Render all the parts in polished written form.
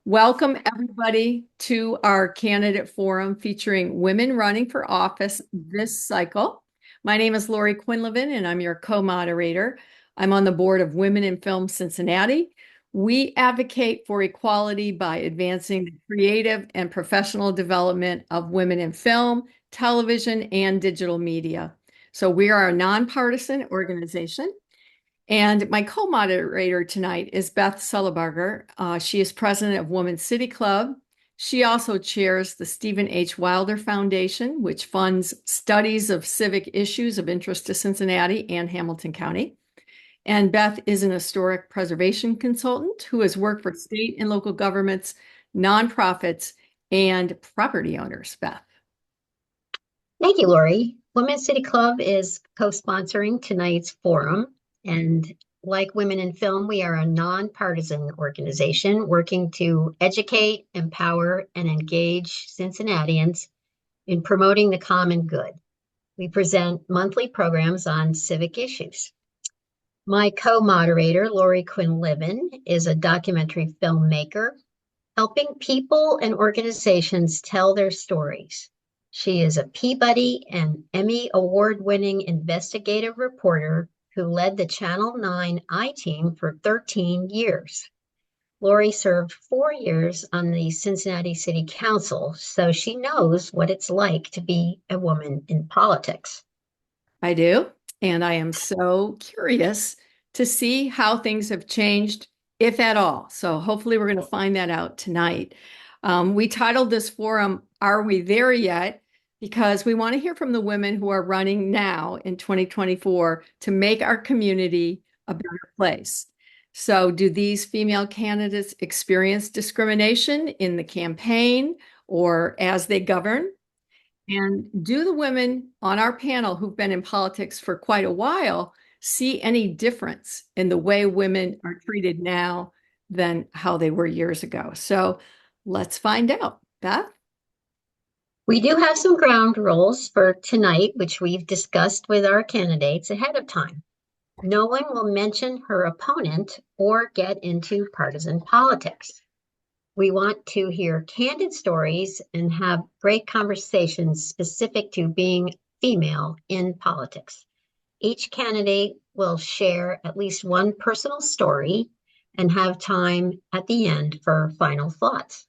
Welcome, everybody, to our candidate forum featuring women running for office this cycle. My name is Lori Quinlivan, and I'm your co-moderator. I'm on the board of Women in Film Cincinnati. We advocate for equality by advancing the creative and professional development of women in film, television, and digital media. So we are a nonpartisan organization. And my co-moderator tonight is Beth Sullebarger. She is president of Women's City Club. She also chairs the Stephen H. Wilder Foundation, which funds studies of civic issues of interest to Cincinnati and Hamilton County. And Beth is an historic preservation consultant who has worked for state and local governments, nonprofits, and property owners. Beth. Thank you, Lori. Women's City Club is co-sponsoring tonight's forum. And like Women in Film, we are a nonpartisan organization working to educate, empower, and engage Cincinnatians in promoting the common good. We present monthly programs on civic issues. My co-moderator, Lori Quinlivan, is a documentary filmmaker, helping people and organizations tell their stories. She is a Peabody and Emmy award-winning investigative reporter who led the Channel 9 I-Team for 13 years. Lori served 4 years on the Cincinnati City Council, so she knows what it's like to be a woman in politics. I do. And I am so curious to see how things have changed, if at all. So hopefully we're going to find that out tonight. We titled this forum, Are We There Yet? Because we want to hear from the women who are running now in 2024 to make our community a better place. So do these female candidates experience discrimination in the campaign or as they govern? And do the women on our panel who've been in politics for quite a while see any difference in the way women are treated now than how they were years ago? So let's find out. Beth? We do have some ground rules for tonight, which we've discussed with our candidates ahead of time. No one will mention her opponent or get into partisan politics. We want to hear candid stories and have great conversations specific to being female in politics. Each candidate will share at least one personal story and have time at the end for final thoughts.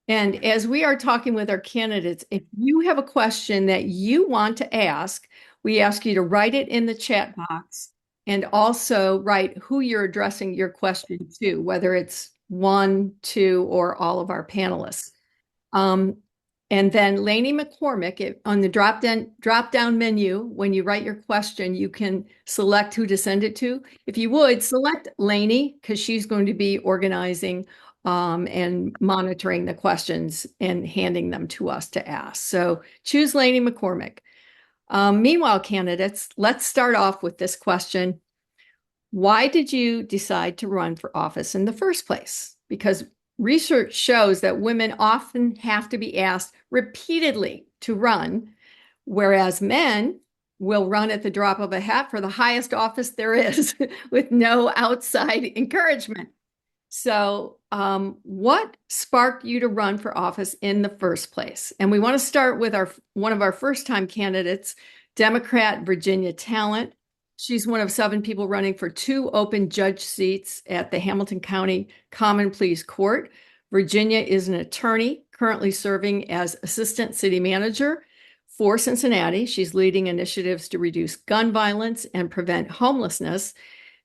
And as we are talking with our candidates, if you have a question that you want to ask, we ask you to write it in the chat box and also write who you're addressing your question to, whether it's one, two, or all of our panelists. And then Lainey McCormick, on the drop down menu, when you write your question, you can select who to send it to. If you would, select Lainey, because she's going to be organizing and monitoring the questions and handing them to us to ask. So choose Lainey McCormick. Meanwhile, candidates, let's start off with this question. Why did you decide to run for office in the first place? Because research shows that women often have to be asked repeatedly to run, whereas men will run at the drop of a hat for the highest office there is with no outside encouragement. So, what sparked you to run for office in the first place? And we want to start with one of our first-time candidates, Democrat Virginia Talent. She's one of 7 people running for 2 open judge seats at the Hamilton County Common Pleas Court. Virginia is an attorney currently serving as assistant city manager for Cincinnati. She's leading initiatives to reduce gun violence and prevent homelessness.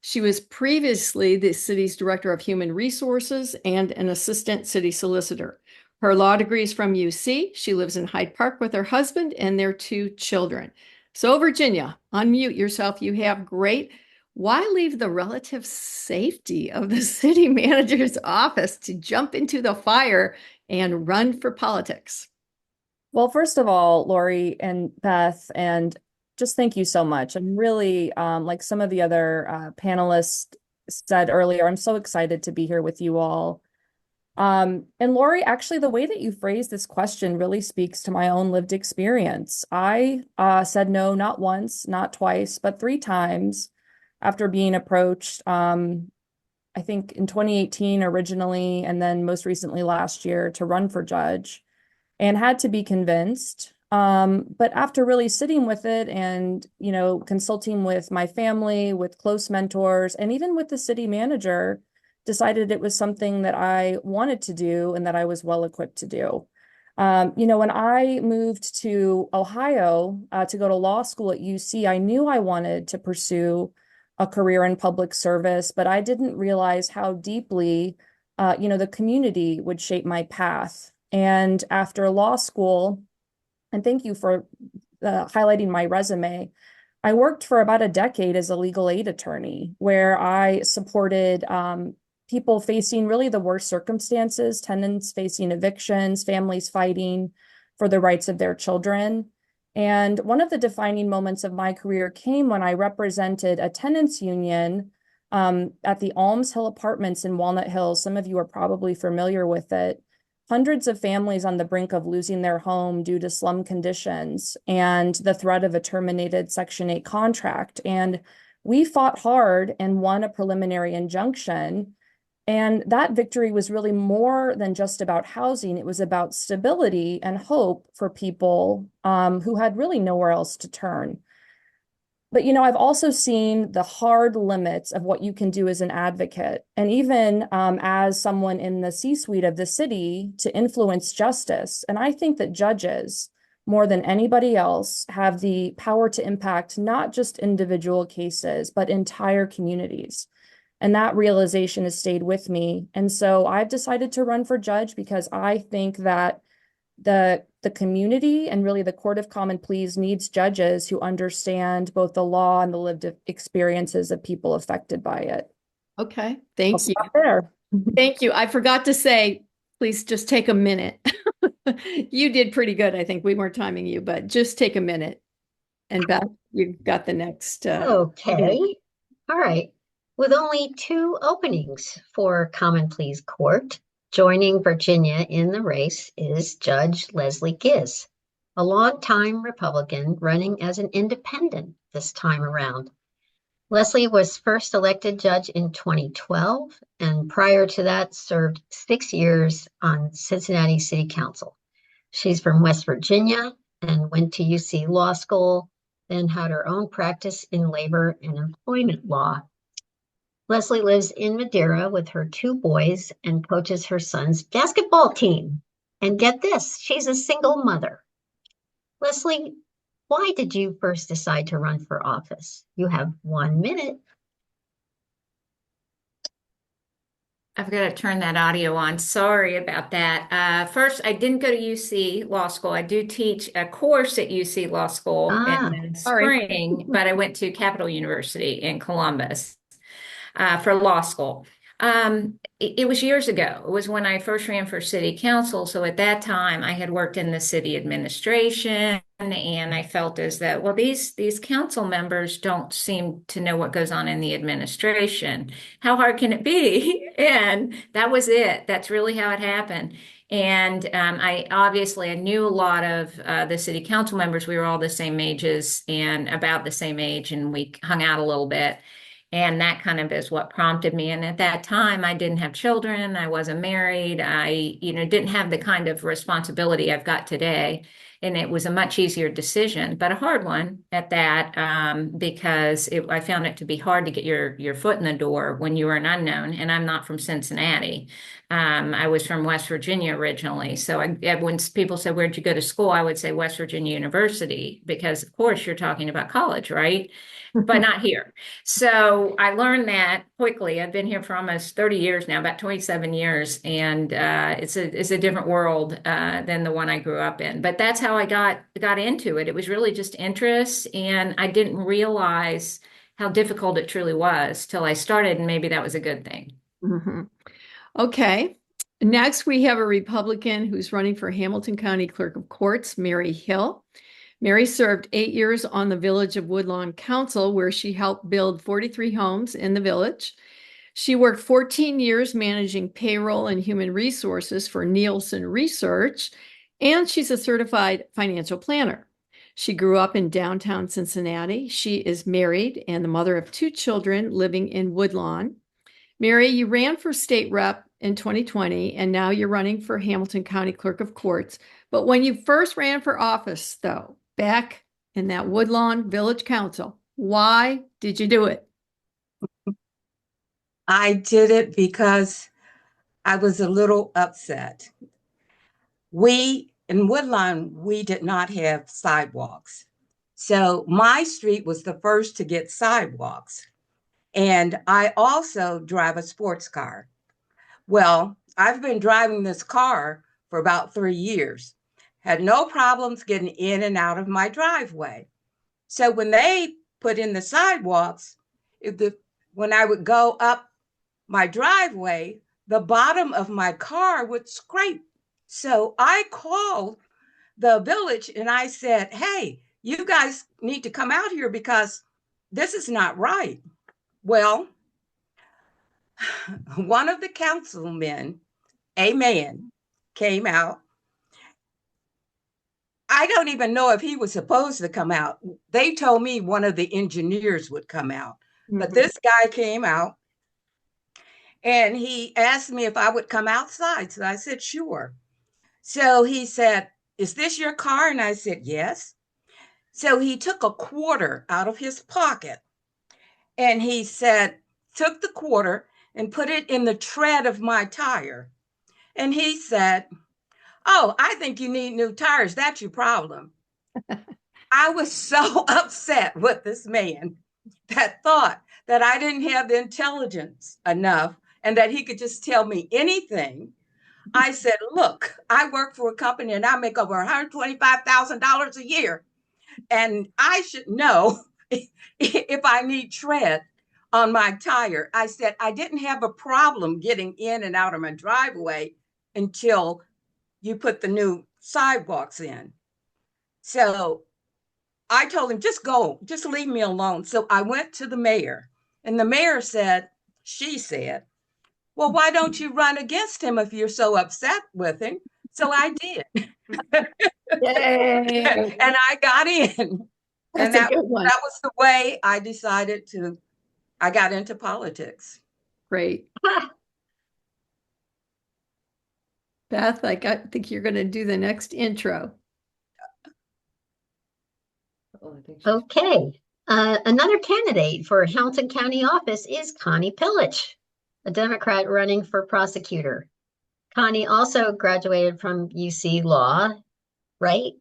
She was previously the city's director of human resources and an assistant city solicitor. Her law degree is from UC. She lives in Hyde Park with her husband and their 2 children. So, Virginia, unmute yourself. You have great. Why leave the relative safety of the city manager's office to jump into the fire and run for politics? Well, first of all, Lori and Beth, and just thank you so much. I'm really, like some of the other panelists said earlier, I'm so excited to be here with you all. And Lori, actually, the way that you phrased this question really speaks to my own lived experience. I said no, not once, not twice, but 3 times after being approached. I think in 2018 originally, and then most recently last year to run for judge and had to be convinced. But after really sitting with it and, consulting with my family, with close mentors, and even with the city manager, decided it was something that I wanted to do and that I was well equipped to do. When I moved to Ohio to go to law school at UC, I knew I wanted to pursue a career in public service, but I didn't realize how deeply, the community would shape my path. And after law school, and thank you for highlighting my resume, I worked for about a decade as a legal aid attorney, where I supported people facing really the worst circumstances, tenants facing evictions, families fighting for the rights of their children. And one of the defining moments of my career came when I represented a tenants union at the Alms Hill Apartments in Walnut Hills. Some of you are probably familiar with it. Hundreds of families on the brink of losing their home due to slum conditions and the threat of a terminated Section 8 contract. And we fought hard and won a preliminary injunction. And that victory was really more than just about housing. It was about stability and hope for people who had really nowhere else to turn. But, I've also seen the hard limits of what you can do as an advocate, and even as someone in the C-suite of the city to influence justice. And I think that judges, more than anybody else, have the power to impact not just individual cases, but entire communities. And that realization has stayed with me. And so I've decided to run for judge because I think that the community and really the Court of Common Pleas needs judges who understand both the law and the lived experiences of people affected by it. Okay, I'll thank you. stop there. Thank you. I forgot to say, please just take a minute. You did pretty good. I think we weren't timing you, but just take a minute. And Beth, you've got the next. Okay. All right. With only 2 openings for Common Pleas Court, joining Virginia in the race is Judge Leslie Giz, a longtime Republican running as an independent this time around. Leslie was first elected judge in 2012, and prior to that served 6 years on Cincinnati City Council. She's from West Virginia and went to UC Law School, then had her own practice in labor and employment law. Leslie lives in Madeira with her 2 boys and coaches her son's basketball team. And get this, she's a single mother. Leslie, why did you first decide to run for office? You have 1 minute. I've got to turn that audio on. Sorry about that. First, I didn't go to UC Law School. I do teach a course at UC Law School in the Sorry. spring, but I went to Capital University in Columbus for law school. It was years ago. It was when I first ran for city council. So at that time, I had worked in the city administration, and I felt as that, well, these council members don't seem to know what goes on in the administration. How hard can it be? And that was it. That's really how it happened. And I knew a lot of the city council members. We were all the same ages and about the same age, and we hung out a little bit. And that kind of is what prompted me. And at that time, I didn't have children. I wasn't married. I, didn't have the kind of responsibility I've got today. And it was a much easier decision, but a hard one at that, because I found it to be hard to get your foot in the door when you were an unknown. And I'm not from Cincinnati. I was from West Virginia originally. So when people said, "Where'd you go to school?" I would say West Virginia University, because of course you're talking about college, right? But not here. So I learned that quickly. I've been here for almost 30 years now, about 27 years, and it's a different world than the one I grew up in. But that's how I got into it. It was really just interest, and I didn't realize how difficult it truly was till I started, and maybe that was a good thing. Mm-hmm. Okay. Next, we have a Republican who's running for Hamilton County Clerk of Courts, Mary Hill. Mary served 8 years on the Village of Woodlawn Council, where she helped build 43 homes in the village. She worked 14 years managing payroll and human resources for Nielsen Research, and she's a certified financial planner. She grew up in downtown Cincinnati. She is married and the mother of 2 children living in Woodlawn. Mary, you ran for state rep in 2020, and now you're running for Hamilton County Clerk of Courts. But when you first ran for office, though, back in that Woodlawn Village Council, why did you do it? I did it because I was a little upset. We in Woodlawn, we did not have sidewalks. So my street was the first to get sidewalks. And I also drive a sports car. Well, I've been driving this car for about 3 years, had no problems getting in and out of my driveway. So when they put in the sidewalks, when I would go up my driveway, the bottom of my car would scrape. So I called the village and I said, hey, you guys need to come out here because this is not right. Well, one of the councilmen, a man, came out. I don't even know if he was supposed to come out. They told me one of the engineers would come out, but this guy came out and he asked me if I would come outside. So I said, sure. So he said, is this your car? And I said, yes. So he took a quarter out of his pocket and he said, took the quarter and put it in the tread of my tire. And he said, oh, I think you need new tires. That's your problem. I was so upset with this man that thought that I didn't have the intelligence enough and that he could just tell me anything. I said, look, I work for a company and I make over $125,000 a year. And I should know if I need tread on my tire. I said, I didn't have a problem getting in and out of my driveway until you put the new sidewalks in. So I told him, just go, just leave me alone. So I went to the mayor and the mayor said, she said, well, why don't you run against him if you're so upset with him? So I did. Yay. And I got in. That's And that a good one. was the way I decided I got into politics. Great. Beth, I think you're going to do the next intro. Okay. Another candidate for Hamilton County office is Connie Pillich, a Democrat running for prosecutor. Connie also graduated from UC Law, right?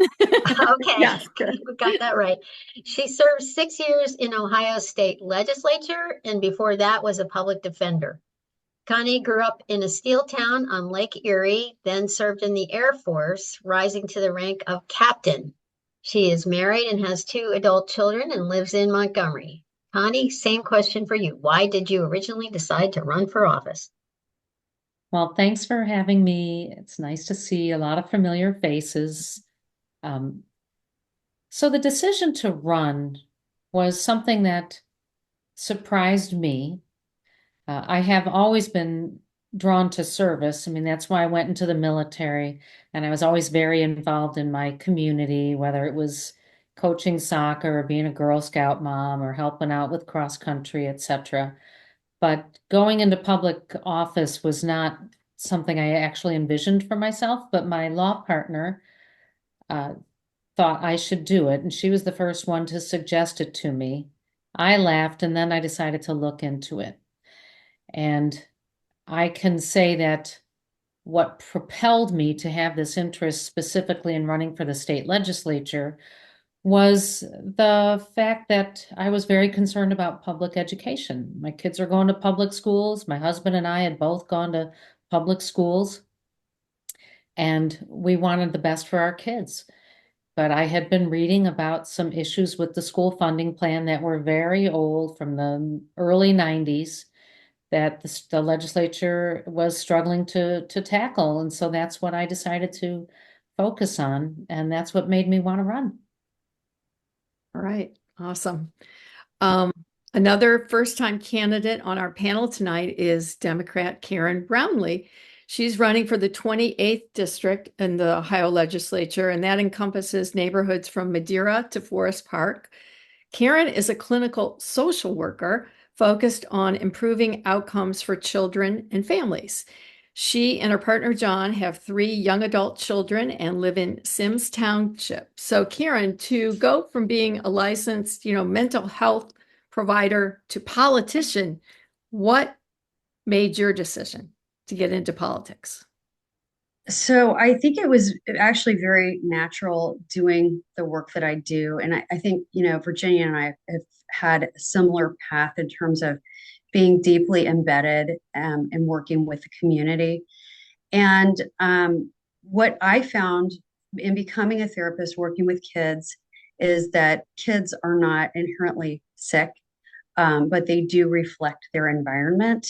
Okay, Yes, good. we got that right. She served 6 years in Ohio State Legislature and before that was a public defender. Connie grew up in a steel town on Lake Erie, then served in the Air Force, rising to the rank of captain. She is married and has 2 adult children and lives in Montgomery. Connie, same question for you. Why did you originally decide to run for office? Well, thanks for having me. It's nice to see a lot of familiar faces. So the decision to run was something that surprised me. I have always been drawn to service. I mean, that's why I went into the military, and I was always very involved in my community, whether it was coaching soccer or being a Girl Scout mom or helping out with cross country, etc. But going into public office was not something I actually envisioned for myself, but my law partner thought I should do it, and she was the first one to suggest it to me. I laughed, and then I decided to look into it. And I can say that what propelled me to have this interest specifically in running for the state legislature was the fact that I was very concerned about public education. My kids are going to public schools. My husband and I had both gone to public schools, and we wanted the best for our kids. But I had been reading about some issues with the school funding plan that were very old from the early 90s that the legislature was struggling to tackle. And so that's what I decided to focus on. And that's what made me want to run. All right. Awesome. Another first-time candidate on our panel tonight is Democrat Karen Brownlee. She's running for the 28th district in the Ohio legislature, and that encompasses neighborhoods from Madeira to Forest Park. Karen is a clinical social worker focused on improving outcomes for children and families. She and her partner, John, have 3 young adult children and live in Sims Township. So, Karen, to go from being a licensed, mental health provider to politician, what made your decision to get into politics? So I think it was actually very natural doing the work that I do. And I think, Virginia and I have had a similar path in terms of being deeply embedded and working with the community. And what I found in becoming a therapist working with kids is that kids are not inherently sick, but they do reflect their environment.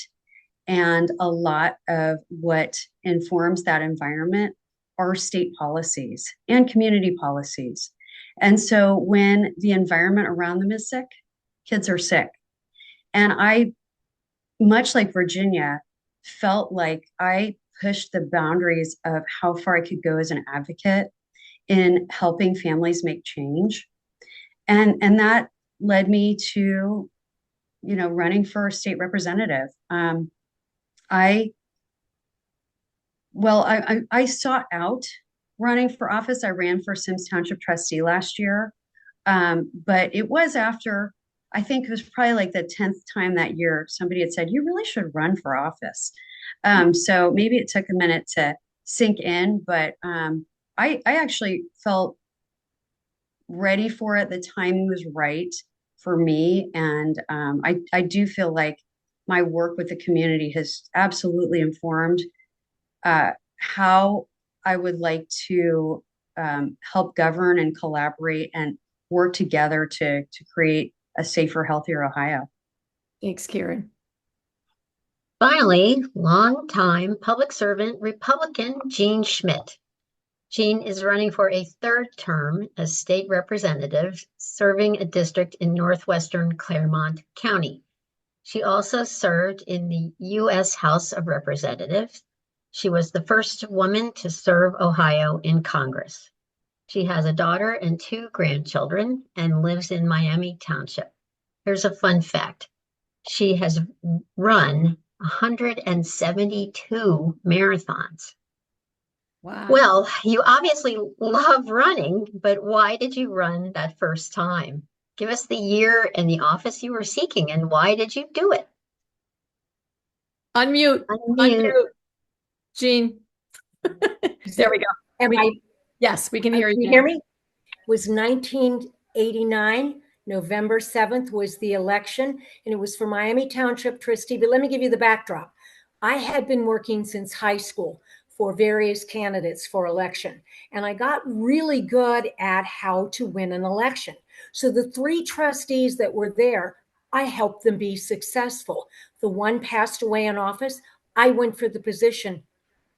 And a lot of what informs that environment are state policies and community policies. And so when the environment around them is sick, kids are sick. And I, much like Virginia, felt like I pushed the boundaries of how far I could go as an advocate in helping families make change. And that led me to, running for a state representative. I sought out running for office. I ran for Sims Township trustee last year. But it was after, I think it was probably like the 10th time that year, somebody had said, you really should run for office. So maybe it took a minute to sink in, but I actually felt ready for it. The timing was right for me. And I do feel like my work with the community has absolutely informed how I would like to help govern and collaborate and work together to create a safer, healthier Ohio. Thanks, Karen. Finally, longtime public servant Republican Jean Schmidt. Jean is running for a 3rd term as state representative, serving a district in northwestern Claremont County. She also served in the U.S. House of Representatives. She was the first woman to serve Ohio in Congress. She has a daughter and 2 grandchildren and lives in Miami Township. Here's a fun fact. She has run 172 marathons. Wow. Well, you obviously love running, but why did you run that first time? Give us the year and the office you were seeking, and why did you do it? Unmute. Jean. There we go. Yes, we can hear you. Can you hear me? It was 1989. November 7th was the election, and it was for Miami Township trustee. But let me give you the backdrop. I had been working since high school for various candidates for election, and I got really good at how to win an election. So the 3 trustees that were there, I helped them be successful. The one passed away in office. I went for the position,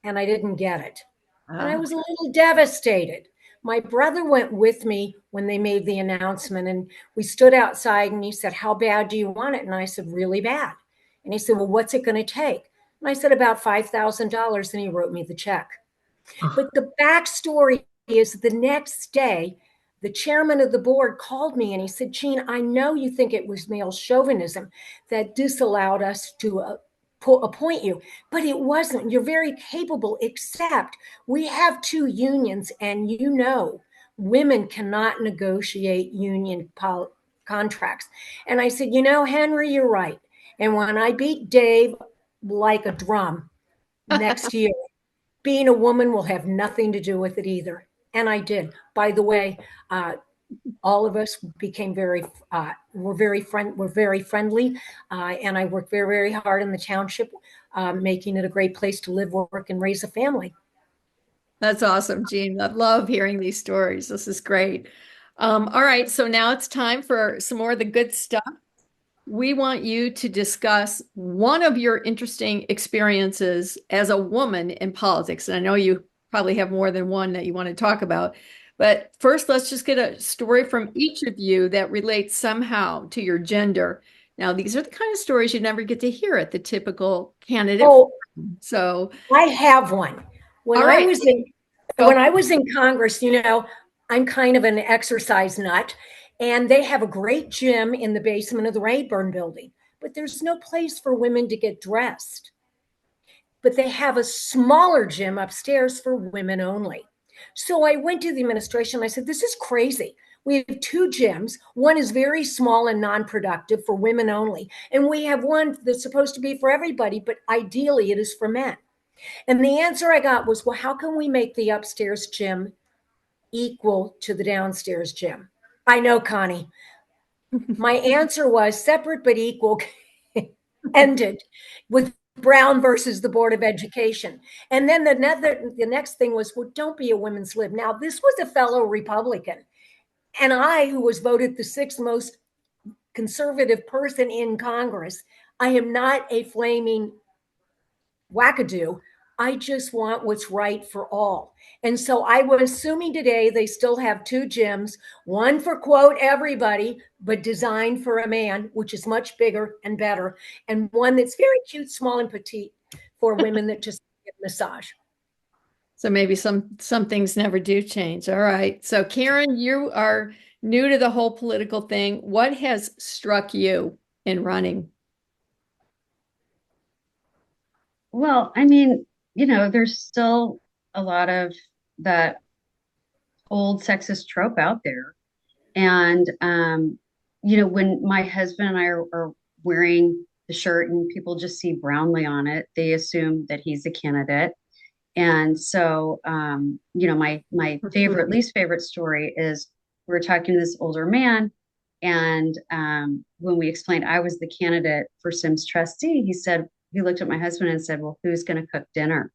and I didn't get it. And I was a little devastated. My brother went with me when they made the announcement, and we stood outside, and he said, how bad do you want it? And I said, really bad. And he said, well, what's it going to take? And I said, about $5,000, and he wrote me the check. But the backstory is the next day, the chairman of the board called me and he said, Jean, I know you think it was male chauvinism that disallowed us to appoint you, but it wasn't. You're very capable, except we have 2 unions, and women cannot negotiate union contracts. And I said, Henry, you're right. And when I beat Dave like a drum next year, being a woman will have nothing to do with it either. And I did. By the way, all of us became we're very friendly. And I worked very, very hard in the township, making it a great place to live, work, and raise a family. That's awesome, Jean. I love hearing these stories. This is great. All right, so now it's time for some more of the good stuff. We want you to discuss one of your interesting experiences as a woman in politics. And I know you probably have more than one that you want to talk about. But first, let's just get a story from each of you that relates somehow to your gender. Now, these are the kind of stories you never get to hear at the typical candidate forum. So I have one. When I was in Congress, I'm kind of an exercise nut, and they have a great gym in the basement of the Rayburn building. but there's no place for women to get dressed. But they have a smaller gym upstairs for women only. So I went to the administration. I said, this is crazy. We have two gyms. One is very small and non-productive for women only. And we have one that's supposed to be for everybody, but ideally it is for men. And the answer I got was, well, how can we make the upstairs gym equal to the downstairs gym? I know, Connie. My answer was separate but equal ended with Brown versus the Board of Education. And then the next thing was, well, don't be a women's lib. Now, this was a fellow Republican. And I, who was voted the sixth most conservative person in Congress, I am not a flaming wackadoo. I just want what's right for all. And so I was assuming today they still have two gyms, one for quote everybody, but designed for a man, which is much bigger and better, and one that's very cute, small, and petite for women that just get a massage. So maybe some things never do change. All right. So Karen, you are new to the whole political thing. What has struck you in running? Well, I mean, there's still a lot of that old sexist trope out there. And, when my husband and I are wearing the shirt and people just see Brownlee on it, they assume that he's a candidate. And so, my favorite, least favorite story is we were talking to this older man. And when we explained I was the candidate for Sims trustee, he looked at my husband and said, well, who's going to cook dinner?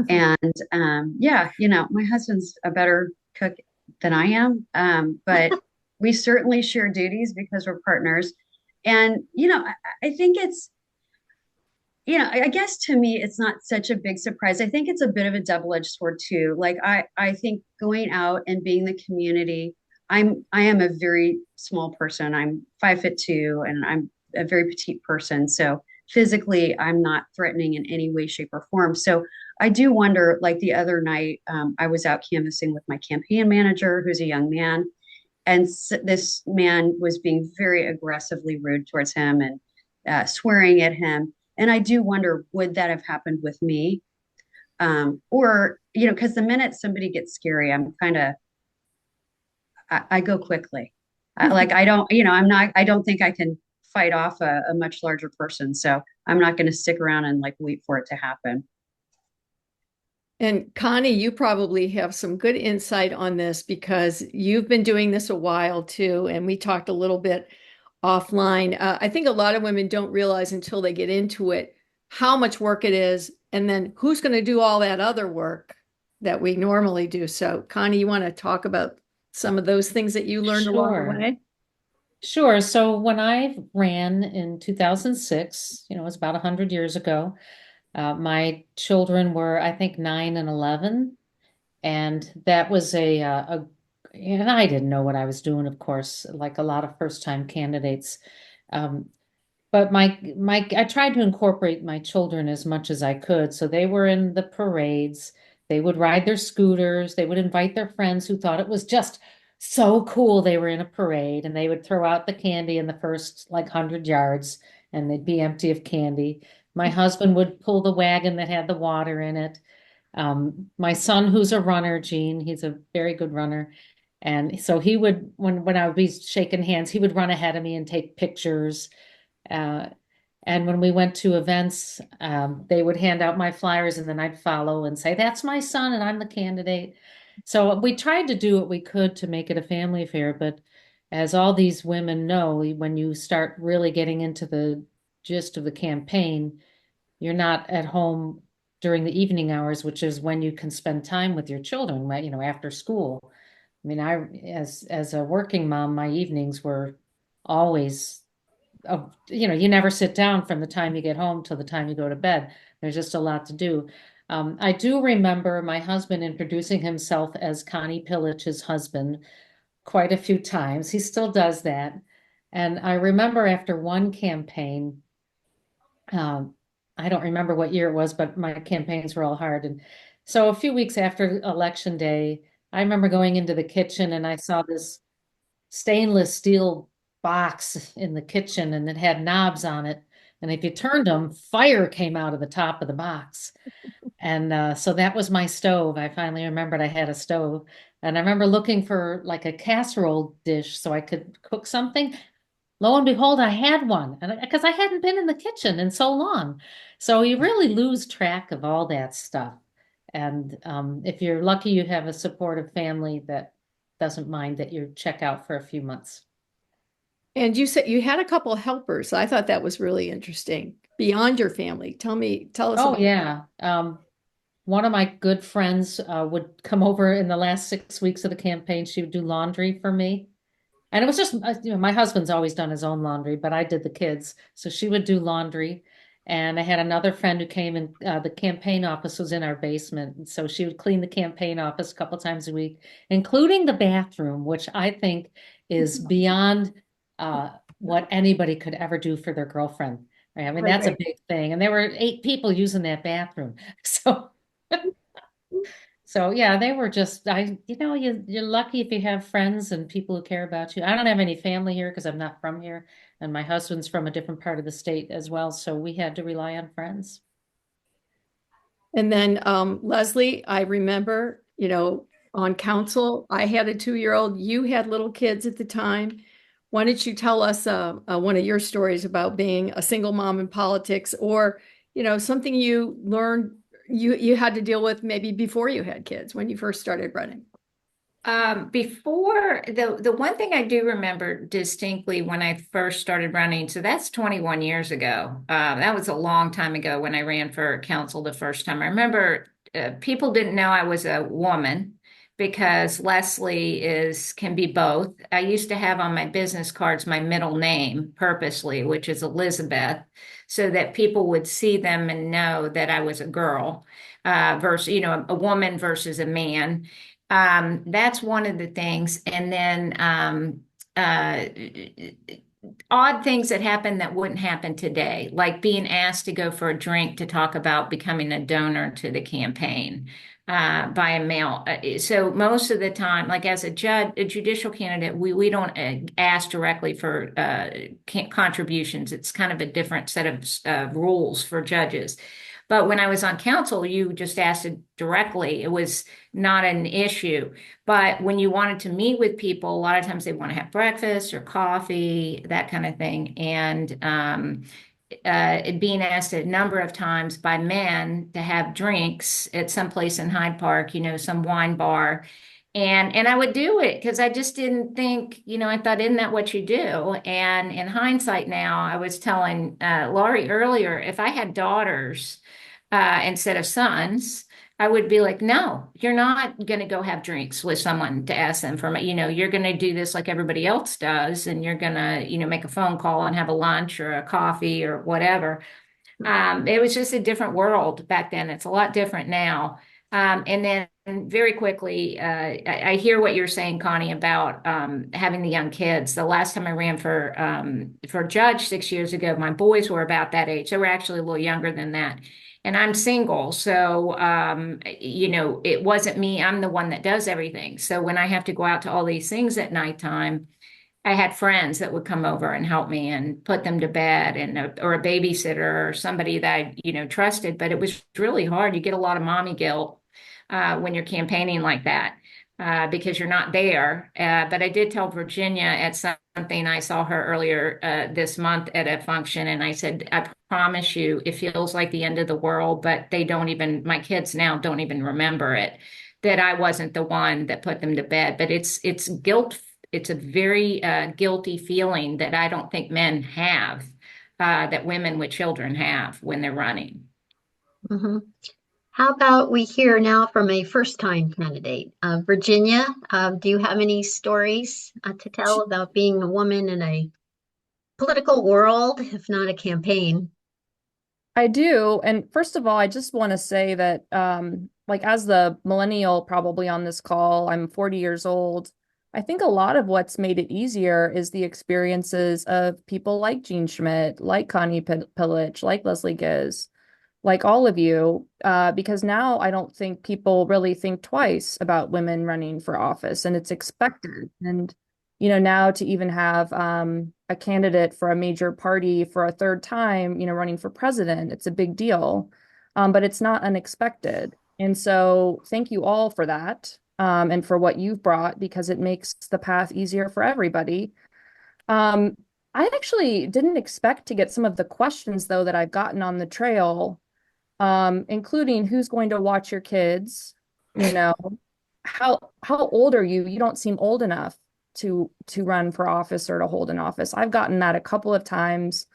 And my husband's a better cook than I am. But we certainly share duties because we're partners. And, I think it's, I guess to me, it's not such a big surprise. I think it's a bit of a double-edged sword too. Like I think going out and being the community, I am a very small person. I'm 5'2" and I'm a very petite person. So physically, I'm not threatening in any way, shape, or form. So I do wonder, like the other night, I was out canvassing with my campaign manager, who's a young man, and this man was being very aggressively rude towards him and swearing at him. And I do wonder, would that have happened with me? Or, because the minute somebody gets scary, I'm kind of, I go quickly. I don't, I don't think I can fight off a much larger person. So I'm not going to stick around and wait for it to happen. And Connie, you probably have some good insight on this because you've been doing this a while too. And we talked a little bit offline. I think a lot of women don't realize until they get into it how much work it is, and then who's going to do all that other work that we normally do. So, Connie, you want to talk about some of those things that you learned along the way? Sure. So when I ran in 2006, it was about 100 years ago, my children were, I think, 9 and 11. And that was and I didn't know what I was doing, of course, like a lot of first-time candidates. But I tried to incorporate my children as much as I could. So they were in the parades. They would ride their scooters. They would invite their friends who thought it was just so cool. They were in a parade and they would throw out the candy in the first 100 yards and they'd be empty of candy. My husband would pull the wagon that had the water in it. My son, who's a runner, Gene, he's a very good runner. And so he would, when I would be shaking hands, he would run ahead of me and take pictures. And when we went to events, they would hand out my flyers and then I'd follow and say, that's my son and I'm the candidate. So we tried to do what we could to make it a family affair. But as all these women know, when you start really getting into the gist of the campaign, you're not at home during the evening hours, which is when you can spend time with your children, right? After school. I mean, as a working mom, my evenings were always, you never sit down from the time you get home till the time you go to bed. There's just a lot to do. I do remember my husband introducing himself as Connie Pillage, his husband, quite a few times. He still does that. And I remember after one campaign, I don't remember what year it was, but my campaigns were all hard. And so a few weeks after election day, I remember going into the kitchen and I saw this stainless steel box in the kitchen and it had knobs on it. And if you turned them, fire came out of the top of the box. And so that was my stove. I finally remembered I had a stove. And I remember looking for like a casserole dish so I could cook something. Lo and behold, I had one. And because I hadn't been in the kitchen in so long. So you really lose track of all that stuff. And if you're lucky, you have a supportive family that doesn't mind that you check out for a few months. And you said you had a couple of helpers. I thought that was really interesting beyond your family. Tell us Oh, about. yeah. One of my good friends would come over in the last 6 weeks of the campaign. She would do laundry for me. And it was just, my husband's always done his own laundry, but I did the kids. So she would do laundry. And I had another friend who came in, the campaign office was in our basement. And so she would clean the campaign office a couple times a week, including the bathroom, which I think is beyond what anybody could ever do for their girlfriend. Right? I mean, that's a Right. big thing. And there were 8 people using that bathroom. So yeah, they were just you're lucky if you have friends and people who care about you. I don't have any family here because I'm not from here, and my husband's from a different part of the state as well, so we had to rely on friends. And then Leslie, I remember, on council, I had a 2-year-old. You had little kids at the time. Why don't you tell us one of your stories about being a single mom in politics, or something you learned you had to deal with maybe before you had kids when you first started running? Before the one thing I do remember distinctly when I first started running, so that's 21 years ago. That was a long time ago when I ran for council the first time. I remember people didn't know I was a woman because Leslie can be both. I used to have on my business cards my middle name purposely, which is Elizabeth, so that people would see them and know that I was a girl versus, a woman versus a man. That's one of the things. And then uh, odd things that happen that wouldn't happen today, like being asked to go for a drink to talk about becoming a donor to the campaign by a male. So most of the time, like as a judge, a judicial candidate, we don't ask directly for contributions. It's kind of a different set of rules for judges. But when I was on council, you just asked it directly. It was not an issue. But when you wanted to meet with people, a lot of times they want to have breakfast or coffee, that kind of thing. And being asked a number of times by men to have drinks at some place in Hyde Park, some wine bar. And I would do it because I just didn't think, I thought, isn't that what you do? And in hindsight now, I was telling Laurie earlier, if I had daughters instead of sons, I would be like, no, you're not going to go have drinks with someone to ask them for, you're going to do this like everybody else does, and you're going to, make a phone call and have a lunch or a coffee or whatever. It was just a different world back then. It's a lot different now. And then very quickly, I hear what you're saying, Connie, about having the young kids. The last time I ran for judge 6 years ago, my boys were about that age. They were actually a little younger than that. And I'm single, so it wasn't me. I'm the one that does everything. So when I have to go out to all these things at nighttime, I had friends that would come over and help me and put them to bed, or a babysitter or somebody that I trusted. But it was really hard. You get a lot of mommy guilt when you're campaigning like that because you're not there. But I did tell Virginia at something. I saw her earlier this month at a function, and I said, I promise you, it feels like the end of the world, but my kids now don't even remember it, that I wasn't the one that put them to bed. But it's guilt. It's a very guilty feeling that I don't think men have, that women with children have when they're running. Mhm. How about we hear now from a first-time candidate? Virginia, do you have any stories to tell about being a woman in a political world, if not a campaign? I do. And first of all, I just want to say that, like, as the millennial probably on this call, I'm 40 years old. I think a lot of what's made it easier is the experiences of people like Jean Schmidt, like Connie Pillage, like Leslie Giz, like all of you, because now I don't think people really think twice about women running for office, and it's expected. And now to even have a candidate for a major party for a third time, running for president, it's a big deal. But it's not unexpected. And so thank you all for that, and for what you've brought, because it makes the path easier for everybody. Um, I actually didn't expect to get some of the questions, though, that I've gotten on the trail, including who's going to watch your kids, you know, how old are you? You don't seem old enough to run for office or to hold an office. I've gotten that a couple of times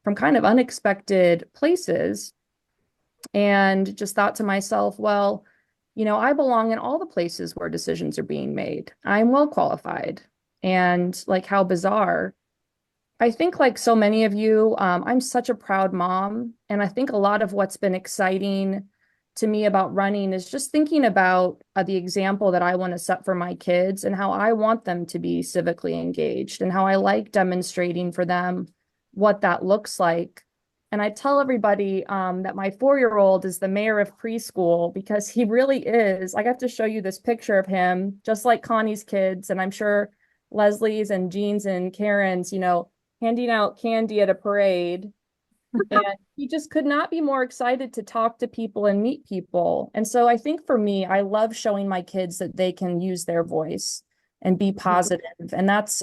from kind of unexpected places, and just thought to myself, well, I belong in all the places where decisions are being made. I'm well qualified. And like, how bizarre. I think, like so many of you, I'm such a proud mom. And I think a lot of what's been exciting to me about running is just thinking about the example that I want to set for my kids and how I want them to be civically engaged and how I like demonstrating for them what that looks like. And I tell everybody that my 4-year-old is the mayor of preschool, because he really is. I have to show you this picture of him, just like Connie's kids. And I'm sure Leslie's and Jean's and Karen's, handing out candy at a parade. And he just could not be more excited to talk to people and meet people. And so I think for me, I love showing my kids that they can use their voice and be positive. And that's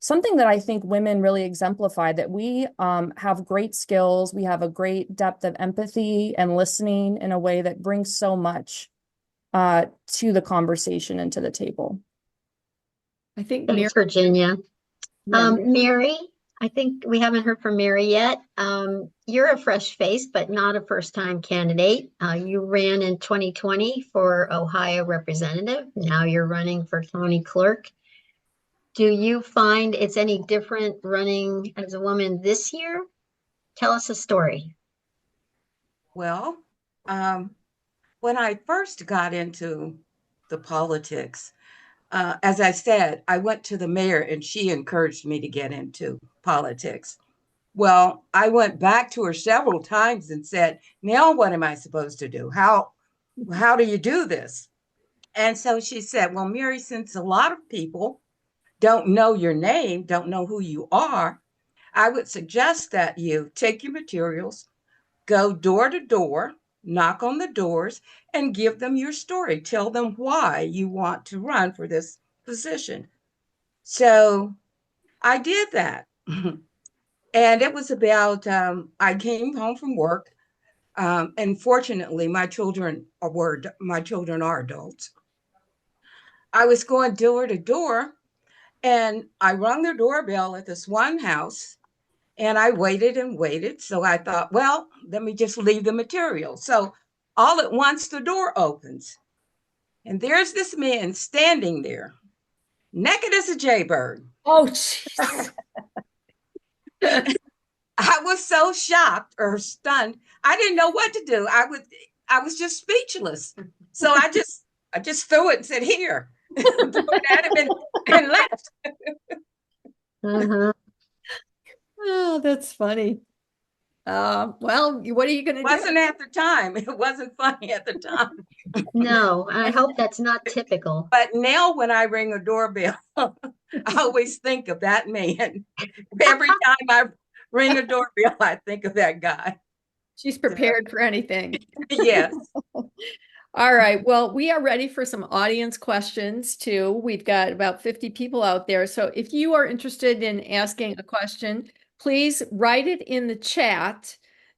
something that I think women really exemplify, that we have great skills. We have a great depth of empathy and listening in a way that brings so much to the conversation and to the table. I think Thanks, Virginia. Yeah. Mary, I think we haven't heard from Mary yet. You're a fresh face, but not a first-time candidate. You ran in 2020 for Ohio representative. Now you're running for county clerk. Do you find it's any different running as a woman this year? Tell us a story. Well, when I first got into the politics, as I said, I went to the mayor and she encouraged me to get into politics. Well, I went back to her several times and said, now what am I supposed to do? How do you do this? And so she said, well, Mary, since a lot of people don't know your name, don't know who you are, I would suggest that you take your materials, go door to door, knock on the doors, and give them your story. Tell them why you want to run for this position. So I did that. And it was about, I came home from work, and fortunately, my children are adults. I was going door to door, and I rung the doorbell at this one house, and I waited and waited. So I thought, well, let me just leave the material. So all at once, the door opens, and there's this man standing there, naked as a jaybird. Oh, jeez. I was so shocked or stunned. I didn't know what to do. I was just speechless. So I just threw it and said, here, threw it at him and left. Uh-huh. Oh, that's funny. Well, what are you going to do? Wasn't at the time. It wasn't funny at the time. No, I hope that's not typical. But now when I ring a doorbell, I always think of that man. Every time I ring a doorbell, I think of that guy. She's prepared for anything. Yes. All right. Well, we are ready for some audience questions too. We've got about 50 people out there. So if you are interested in asking a question, please write it in the chat.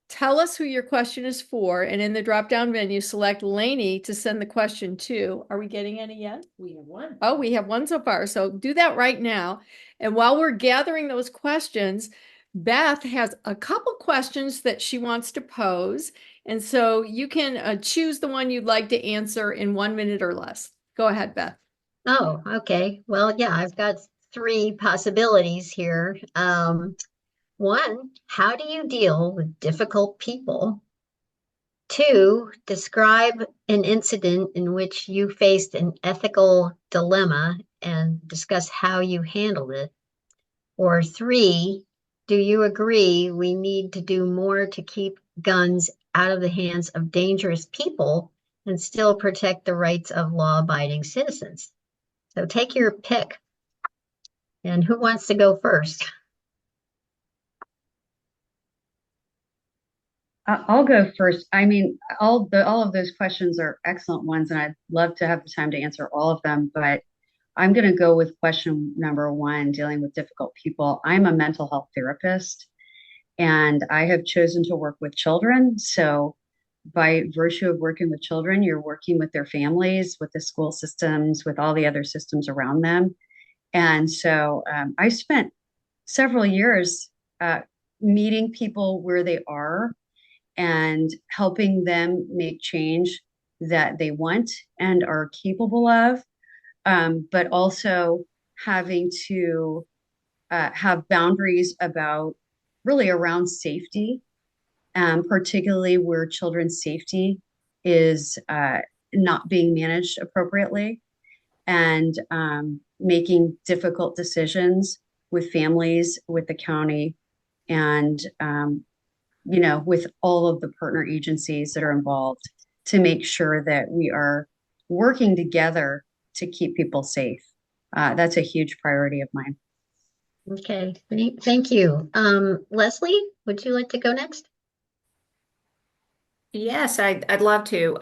Tell us who your question is for. And in the drop-down menu, select Lainey to send the question to. Are we getting any yet? We have one. Oh, we have one so far. So do that right now. And while we're gathering those questions, Beth has a couple questions that she wants to pose. And so you can choose the one you'd like to answer in 1 minute or less. Go ahead, Beth. Oh, okay. Well, yeah, I've got 3 possibilities here. One, how do you deal with difficult people? 2, describe an incident in which you faced an ethical dilemma and discuss how you handled it. Or 3, do you agree we need to do more to keep guns out of the hands of dangerous people and still protect the rights of law-abiding citizens? So take your pick. And who wants to go first? I'll go first. I mean, all of those questions are excellent ones, and I'd love to have the time to answer all of them. But I'm going to go with question number one, dealing with difficult people. I'm a mental health therapist, and I have chosen to work with children. So, by virtue of working with children, you're working with their families, with the school systems, with all the other systems around them. And so, I spent several years meeting people where they are and helping them make change that they want and are capable of, but also having to have boundaries about really around safety, particularly where children's safety is not being managed appropriately, and making difficult decisions with families, with the county, and with all of the partner agencies that are involved to make sure that we are working together to keep people safe. That's a huge priority of mine. Okay, thank you. Leslie, would you like to go next? Yes, I'd love to.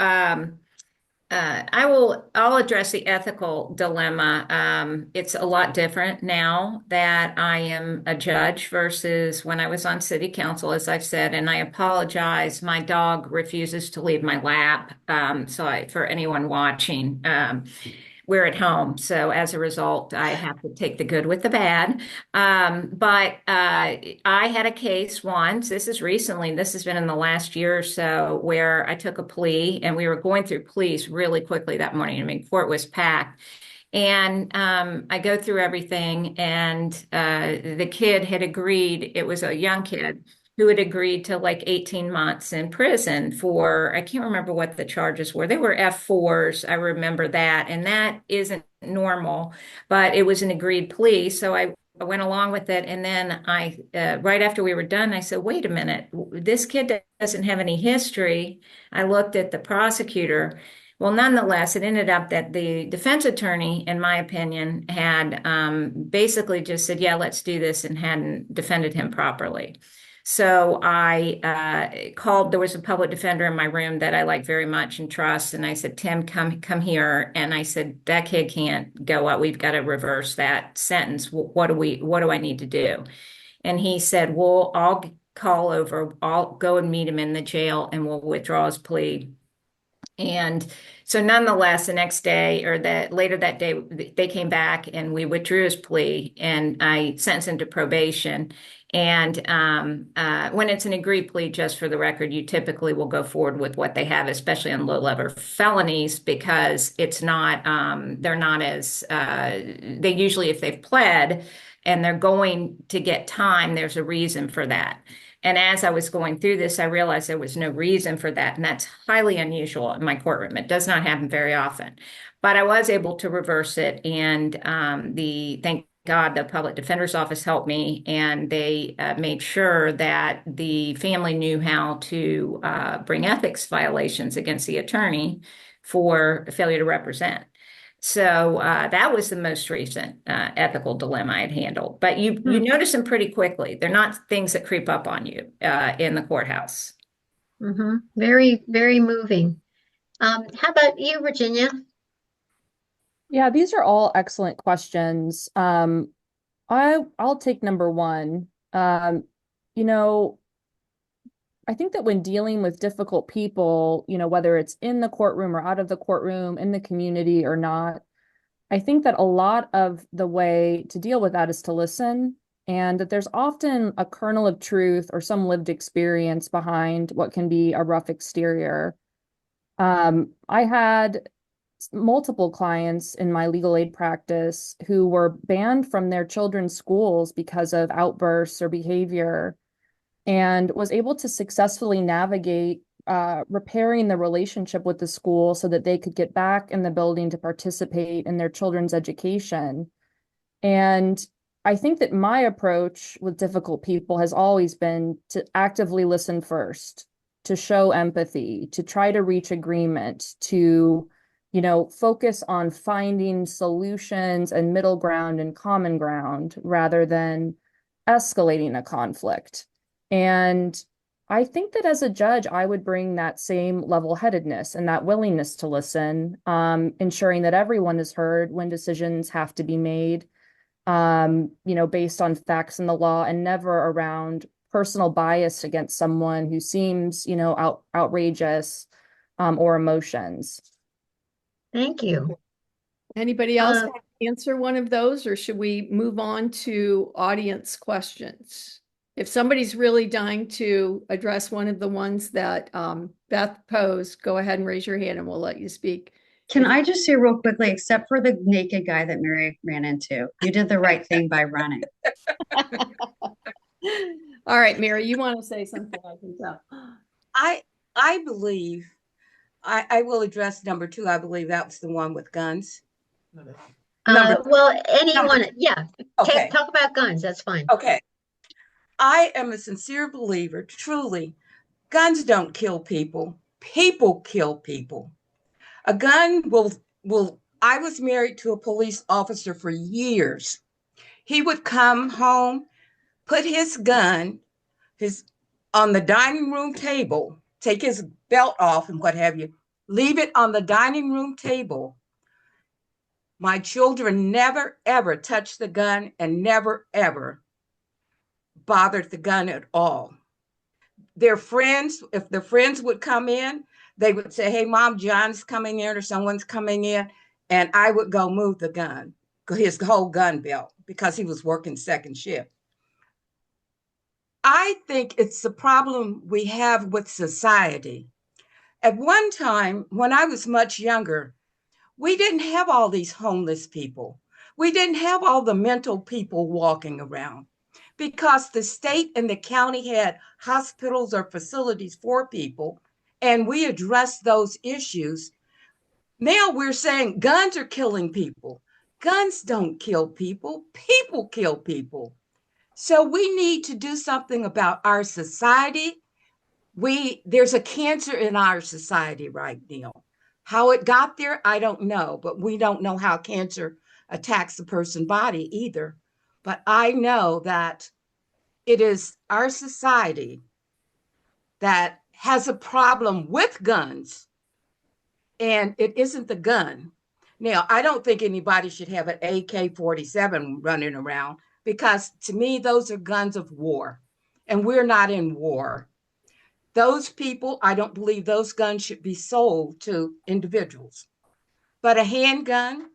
I'll address the ethical dilemma. It's a lot different now that I am a judge versus when I was on city council, as I've said, and I apologize. My dog refuses to leave my lap. For anyone watching, we're at home. So as a result, I have to take the good with the bad. But I had a case once, this is recently, this has been in the last year or so, where I took a plea and we were going through pleas really quickly that morning. I mean, court was packed. And I go through everything, and the kid had agreed, it was a young kid who had agreed to like 18 months in prison for, I can't remember what the charges were. They were F4s. I remember that. And that isn't normal, but it was an agreed plea. So I went along with it. And then right after we were done, I said, wait a minute, this kid doesn't have any history. I looked at the prosecutor. Well, nonetheless, it ended up that the defense attorney, in my opinion, had basically just said, yeah, let's do this, and hadn't defended him properly. So I called, there was a public defender in my room that I like very much and trust. And I said, Tim, come here. And I said, that kid can't go out. We've got to reverse that sentence. What do I need to do? And he said, well, I'll call over, I'll go and meet him in the jail, and we'll withdraw his plea. And so nonetheless, the next day or later that day, they came back and we withdrew his plea, and I sentenced him to probation. And when it's an agreed plea, just for the record, you typically will go forward with what they have, especially on low-level felonies, because it's not, they're not as, they usually, if they've pled and they're going to get time, there's a reason for that. And as I was going through this, I realized there was no reason for that. And that's highly unusual in my courtroom. It does not happen very often. But I was able to reverse it. And thank God, the public defender's office helped me. And they made sure that the family knew how to bring ethics violations against the attorney for failure to represent. So that was the most recent ethical dilemma I'd handled. But you notice them pretty quickly. They're not things that creep up on you in the courthouse. Mm-hmm. Very, very moving. How about you, Virginia? Yeah, these are all excellent questions. I'll take number one. You know, I think that when dealing with difficult people, whether it's in the courtroom or out of the courtroom, in the community or not, I think that a lot of the way to deal with that is to listen, and that there's often a kernel of truth or some lived experience behind what can be a rough exterior. I had multiple clients in my legal aid practice who were banned from their children's schools because of outbursts or behavior, and was able to successfully navigate repairing the relationship with the school so that they could get back in the building to participate in their children's education. And I think that my approach with difficult people has always been to actively listen first, to show empathy, to try to reach agreement, to focus on finding solutions and middle ground and common ground rather than escalating a conflict. And I think that as a judge, I would bring that same level-headedness and that willingness to listen, ensuring that everyone is heard when decisions have to be made, based on facts and the law, and never around personal bias against someone who seems, outrageous, or emotions. Thank you. Anybody else want to answer one of those, or should we move on to audience questions? If somebody's really dying to address one of the ones that Beth posed, go ahead and raise your hand and we'll let you speak. Can I just say real quickly, except for the naked guy that Mary ran into, you did the right thing by running. All right, Mary, you want to say something? I can tell. I believe I will address number 2. I believe that was the one with guns. Well, anyone, yeah. Okay. Talk about guns. That's fine. Okay. I am a sincere believer, truly, guns don't kill people. People kill people. A gun will, I was married to a police officer for years. He would come home, put his gun on the dining room table, take his belt off and what have you, leave it on the dining room table. My children never, ever touched the gun and never, ever bothered the gun at all. Their friends, if the friends would come in, they would say, hey, Mom, John's coming in or someone's coming in. And I would go move the gun, his whole gun belt, because he was working second shift. I think it's the problem we have with society. At one time, when I was much younger, we didn't have all these homeless people. We didn't have all the mental people walking around because the state and the county had hospitals or facilities for people, and we addressed those issues. Now we're saying guns are killing people. Guns don't kill people. People kill people. So we need to do something about our society. There's a cancer in our society right now. How it got there, I don't know, but we don't know how cancer attacks the person's body either. But I know that it is our society that has a problem with guns, and it isn't the gun. Now, I don't think anybody should have an AK-47 running around, because to me, those are guns of war, and we're not in war. Those people, I don't believe those guns should be sold to individuals. But a handgun,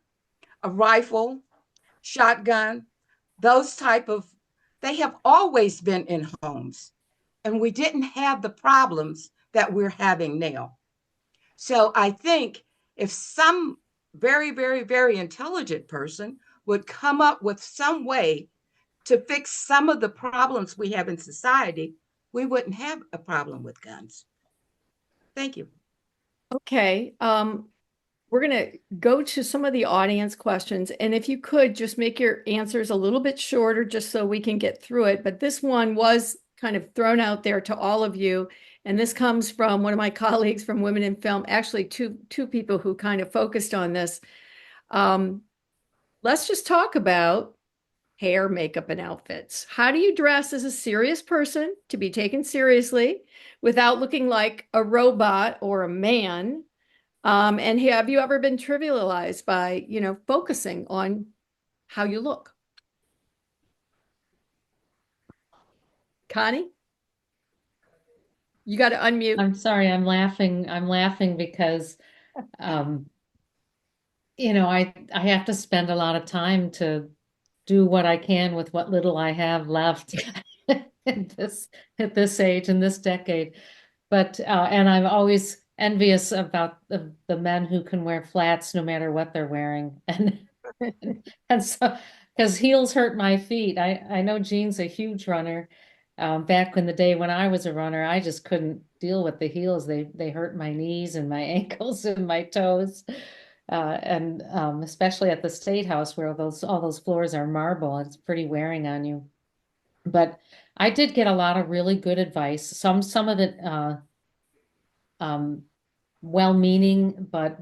a rifle, shotgun, those they have always been in homes. And we didn't have the problems that we're having now. So I think if some very, very, very intelligent person would come up with some way to fix some of the problems we have in society, we wouldn't have a problem with guns. Thank you. Okay. We're going to go to some of the audience questions. And if you could just make your answers a little bit shorter, just so we can get through it. But this one was kind of thrown out there to all of you. And this comes from one of my colleagues from Women in Film, actually two people who kind of focused on this. Let's just talk about hair, makeup, and outfits. How do you dress as a serious person to be taken seriously without looking like a robot or a man? And have you ever been trivialized by, focusing on how you look? Connie? You got to unmute. I'm sorry, I'm laughing. I'm laughing because, I have to spend a lot of time to do what I can with what little I have left at this age, in this decade. But, and I'm always envious about the men who can wear flats no matter what they're wearing. And so, because heels hurt my feet. I know Jean's a huge runner. Back in the day when I was a runner, I just couldn't deal with the heels. They hurt my knees and my ankles and my toes. And especially at the State House where all those floors are marble, it's pretty wearing on you. But I did get a lot of really good advice. Some of it well-meaning, but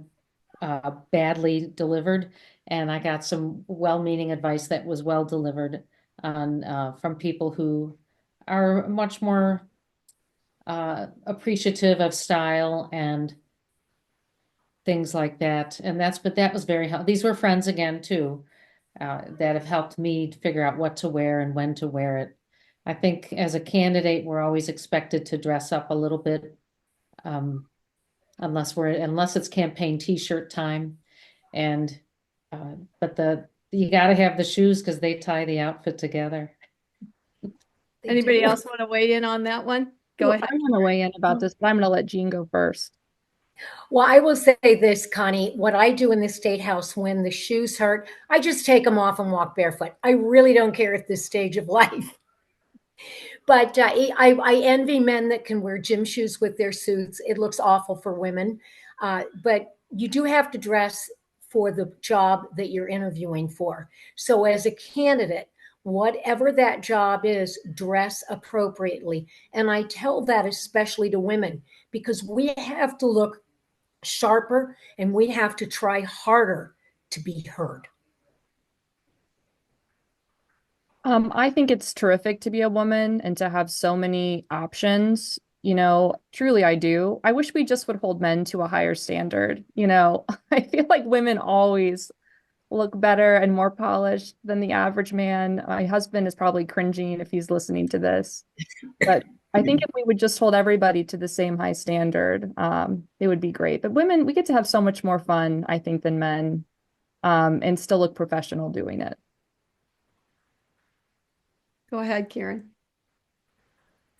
badly delivered, and I got some well-meaning advice that was well delivered on from people who are much more appreciative of style and things like that. And but that was very helpful. These were friends again too, that have helped me to figure out what to wear and when to wear it. I think as a candidate, we're always expected to dress up a little bit, unless it's campaign t-shirt time. And but you got to have the shoes because they tie the outfit together. Anybody else want to weigh in on that one? Go ahead. I want to weigh in about this, but I'm going to let Jean go first. Well, I will say this, Connie. What I do in the State House when the shoes hurt, I just take them off and walk barefoot. I really don't care at this stage of life. But I envy men that can wear gym shoes with their suits. It looks awful for women. But you do have to dress for the job that you're interviewing for. So as a candidate, whatever that job is, dress appropriately. And I tell that especially to women because we have to look sharper and we have to try harder to be heard. I think it's terrific to be a woman and to have so many options. Truly I do. I wish we just would hold men to a higher standard. I feel like women always look better and more polished than the average man. My husband is probably cringing if he's listening to this. But I think if we would just hold everybody to the same high standard, it would be great. But women, we get to have so much more fun, I think, than men, and still look professional doing it. Go ahead, Karen.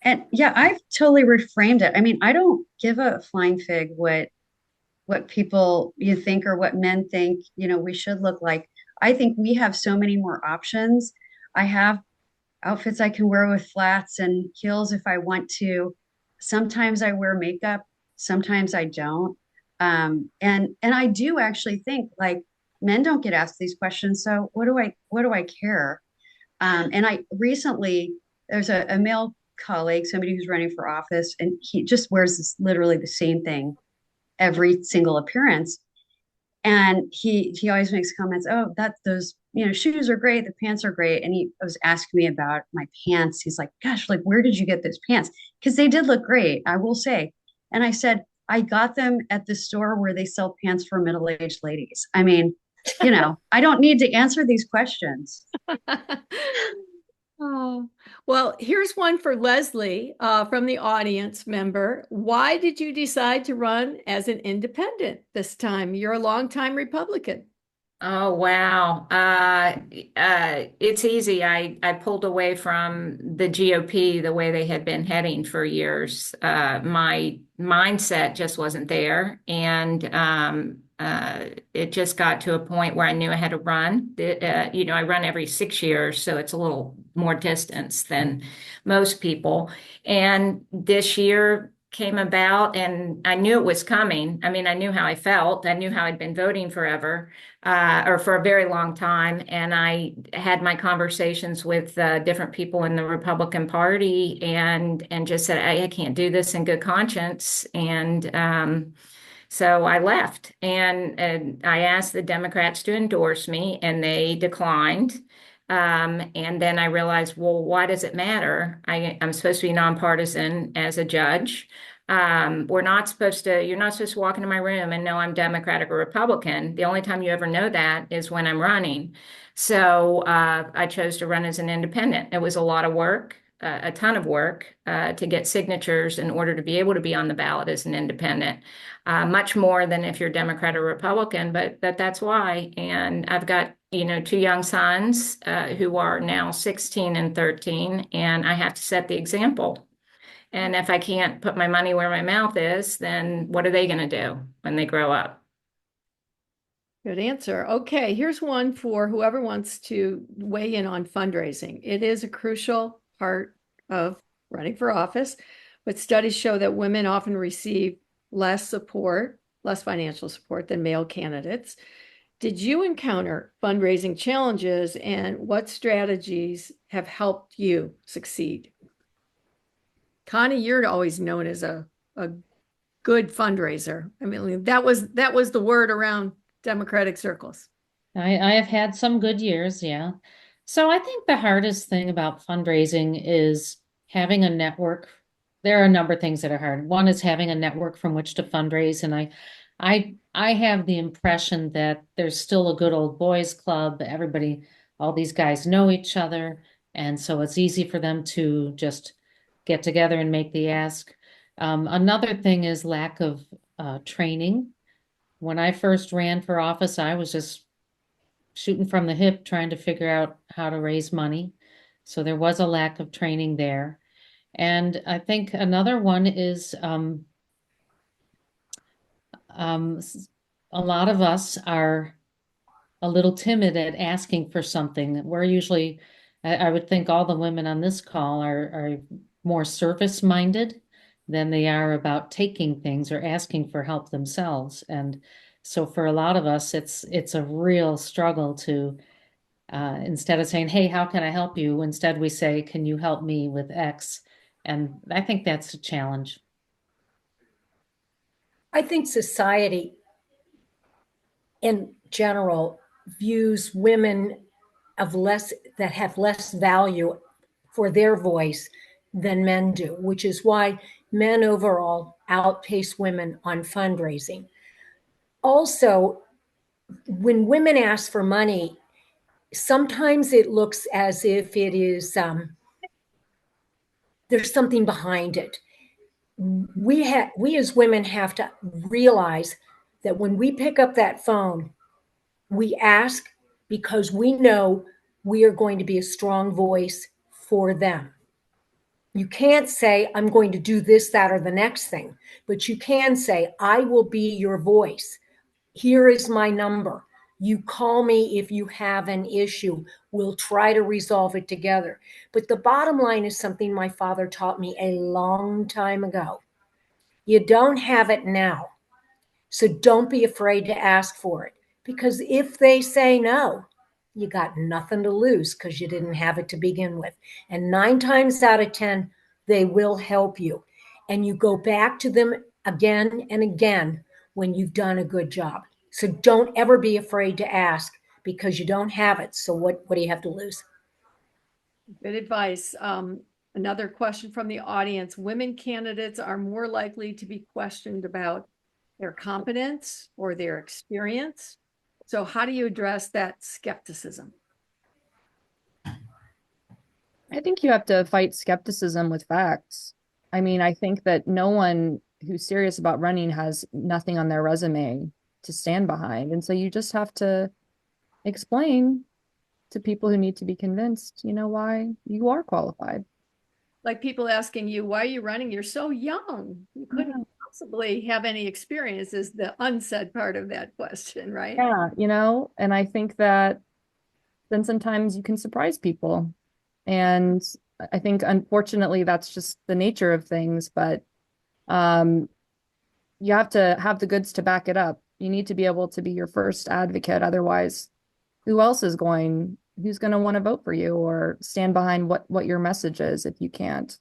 And yeah, I've totally reframed it. I mean, I don't give a flying fig what people you think or what men think, we should look like. I think we have so many more options. I have outfits I can wear with flats and heels if I want to. Sometimes I wear makeup, sometimes I don't. And I do actually think like men don't get asked these questions. So what do I care? And I recently, there's a male colleague, somebody who's running for office, and he just wears literally the same thing every single appearance. And he always makes comments, oh, those shoes are great, the pants are great. And he was asking me about my pants. He's like, gosh, like where did you get those pants? Because they did look great, I will say. And I said, I got them at the store where they sell pants for middle-aged ladies. I mean, I don't need to answer these questions. Oh, well, here's one for Leslie from the audience member. Why did you decide to run as an independent this time? You're a longtime Republican. Oh, wow. It's easy. I pulled away from the GOP the way they had been heading for years. My mindset just wasn't there. And it just got to a point where I knew I had to run. I run every 6 years, so it's a little more distance than most people. And this year came about and I knew it was coming. I mean, I knew how I felt. I knew how I'd been voting forever, or for a very long time. And I had my conversations with different people in the Republican Party and just said, I can't do this in good conscience. And so I left and I asked the Democrats to endorse me and they declined. And then I realized, well, why does it matter? I'm supposed to be nonpartisan as a judge. You're not supposed to walk into my room and know I'm Democratic or Republican. The only time you ever know that is when I'm running. So I chose to run as an independent. It was a lot of work, a ton of work to get signatures in order to be able to be on the ballot as an independent. Much more than if you're Democrat or Republican, but that's why. And I've got, two young sons who are now 16 and 13, and I have to set the example. And if I can't put my money where my mouth is, then what are they going to do when they grow up? Good answer. Okay, here's one for whoever wants to weigh in on fundraising. It is a crucial part of running for office, but studies show that women often receive less financial support than male candidates. Did you encounter fundraising challenges and what strategies have helped you succeed? Connie, you're always known as a good fundraiser. I mean, that was the word around Democratic circles. I have had some good years, yeah. So I think the hardest thing about fundraising is having a network. There are a number of things that are hard. One is having a network from which to fundraise, and I have the impression that there's still a good old boys club. Everybody, all these guys know each other, and so it's easy for them to just get together and make the ask. Another thing is lack of training. When I first ran for office, I was just shooting from the hip, trying to figure out how to raise money. So there was a lack of training there. And I think another one is um, a lot of us are a little timid at asking for something. We're usually, I would think all the women on this call are more service minded than they are about taking things or asking for help themselves. And so for a lot of us, it's a real struggle to instead of saying, "Hey, how can I help you?" Instead, we say, "Can you help me with X?" And I think that's a challenge. I think society in general views women of less that have less value for their voice than men do, which is why men overall outpace women on fundraising. Also, when women ask for money, sometimes it looks as if it is there's something behind it. We as women have to realize that when we pick up that phone, we ask because we know we are going to be a strong voice for them. You can't say, I'm going to do this, that, or the next thing, but you can say, I will be your voice. Here is my number. You call me if you have an issue. We'll try to resolve it together. But the bottom line is something my father taught me a long time ago. You don't have it now. So don't be afraid to ask for it. Because if they say no, you got nothing to lose because you didn't have it to begin with. And 9 times out of 10, they will help you. And you go back to them again and again when you've done a good job. So don't ever be afraid to ask because you don't have it. So what do you have to lose? Good advice. Another question from the audience. Women candidates are more likely to be questioned about their competence or their experience. So how do you address that skepticism? I think you have to fight skepticism with facts. I mean, I think that no one who's serious about running has nothing on their resume to stand behind. And so you just have to explain to people who need to be convinced, why you are qualified. Like people asking you, why are you running? You're so young. You couldn't possibly have any experience is the unsaid part of that question, right? Yeah, and I think that then sometimes you can surprise people. And I think unfortunately that's just the nature of things, but um, you have to have the goods to back it up. You need to be able to be your first advocate. Otherwise, who's going to want to vote for you or stand behind what your message is if you can't?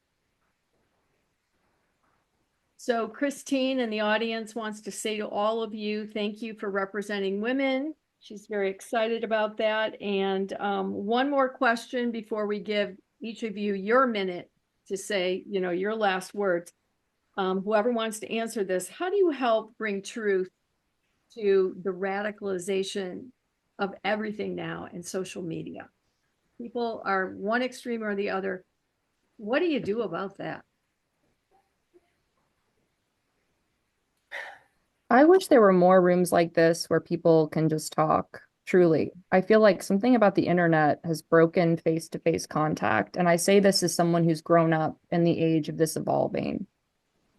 So Christine in the audience wants to say to all of you, thank you for representing women. She's very excited about that. And one more question before we give each of you your minute to say, your last words. Whoever wants to answer this, how do you help bring truth to the radicalization of everything now in social media? People are one extreme or the other. What do you do about that? I wish there were more rooms like this where people can just talk. Truly. I feel like something about the internet has broken face-to-face contact. And I say this as someone who's grown up in the age of this evolving.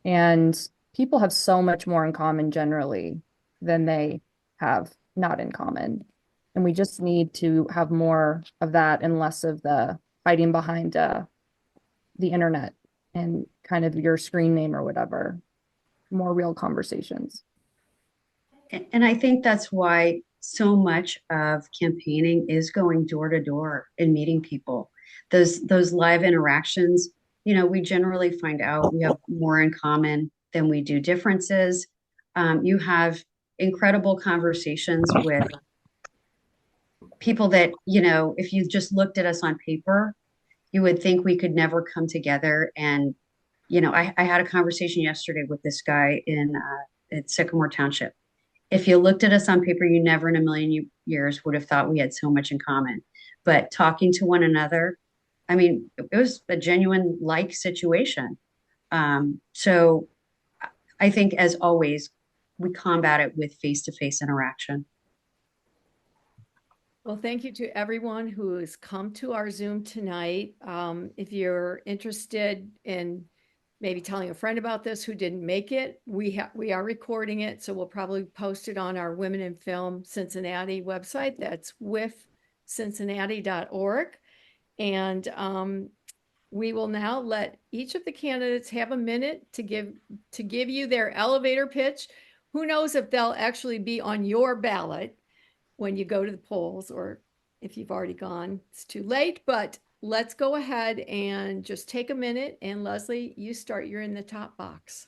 And people have so much more in common generally than they have not in common. And we just need to have more of that and less of the fighting behind the internet and kind of your screen name or whatever. More real conversations. And I think that's why so much of campaigning is going door to door and meeting people. Those live interactions, we generally find out we have more in common than we do differences. You have incredible conversations with people that, you know, if you just looked at us on paper, you would think we could never come together. And, you know, I had a conversation yesterday with this guy in Sycamore Township. If you looked at us on paper, you never in a million years would have thought we had so much in common. But talking to one another, I mean, it was a genuine like situation. So I think, as always, we combat it with face-to-face interaction. Well, thank you to everyone who has come to our Zoom tonight. If you're interested in maybe telling a friend about this who didn't make it, we are recording it, so we'll probably post it on our Women in Film Cincinnati website. That's wifcincinnati.org. And we will now let each of the candidates have a minute to give you their elevator pitch. Who knows if they'll actually be on your ballot when you go to the polls, or if you've already gone, it's too late. But let's go ahead and just take a minute. And Leslie, you start. You're in the top box.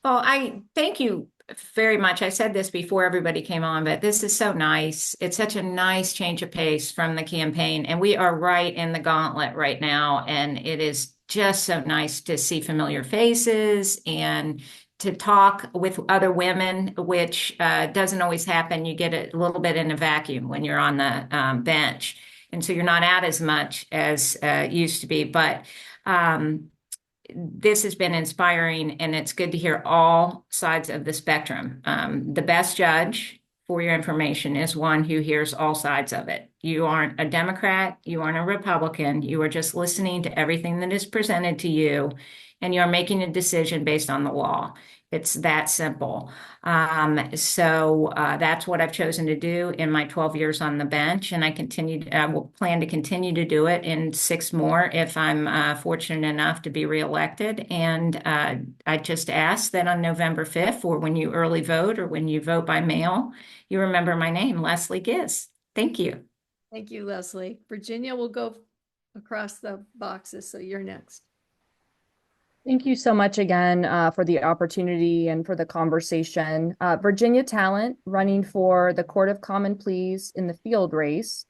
Well, I thank you very much. I said this before everybody came on, but this is so nice. It's such a nice change of pace from the campaign. And we are right in the gauntlet right now. And it is just so nice to see familiar faces and to talk with other women, which doesn't always happen. You get a little bit in a vacuum when you're on the bench. And so you're not out as much as used to be. But this has been inspiring, and it's good to hear all sides of the spectrum. The best judge, for your information, is one who hears all sides of it. You aren't a Democrat, you aren't a Republican, you are just listening to everything that is presented to you, and you're making a decision based on the law. It's that simple. So that's what I've chosen to do in my 12 years on the bench, and I will plan to continue to do it in 6 more if I'm fortunate enough to be reelected. And I just ask that on November 5th, or when you early vote, or when you vote by mail, you remember my name, Leslie Giz. Thank you. Thank you, Leslie. Virginia will go across the boxes, so you're next. Thank you so much again for the opportunity and for the conversation. Virginia Talent, running for the Court of Common Pleas in the field race.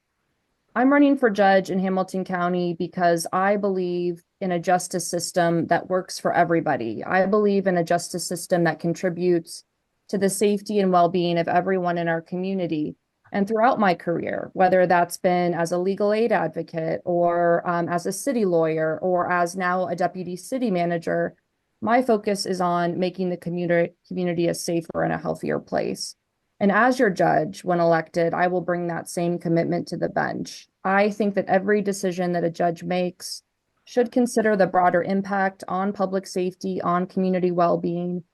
I'm running for judge in Hamilton County because I believe in a justice system that works for everybody. I believe in a justice system that contributes to the safety and well-being of everyone in our community. And throughout my career, whether that's been as a legal aid advocate or as a city lawyer or as now a deputy city manager, my focus is on making the community a safer and a healthier place. And as your judge, when elected, I will bring that same commitment to the bench. I think that every decision that a judge makes should consider the broader impact on public safety, on community well-being.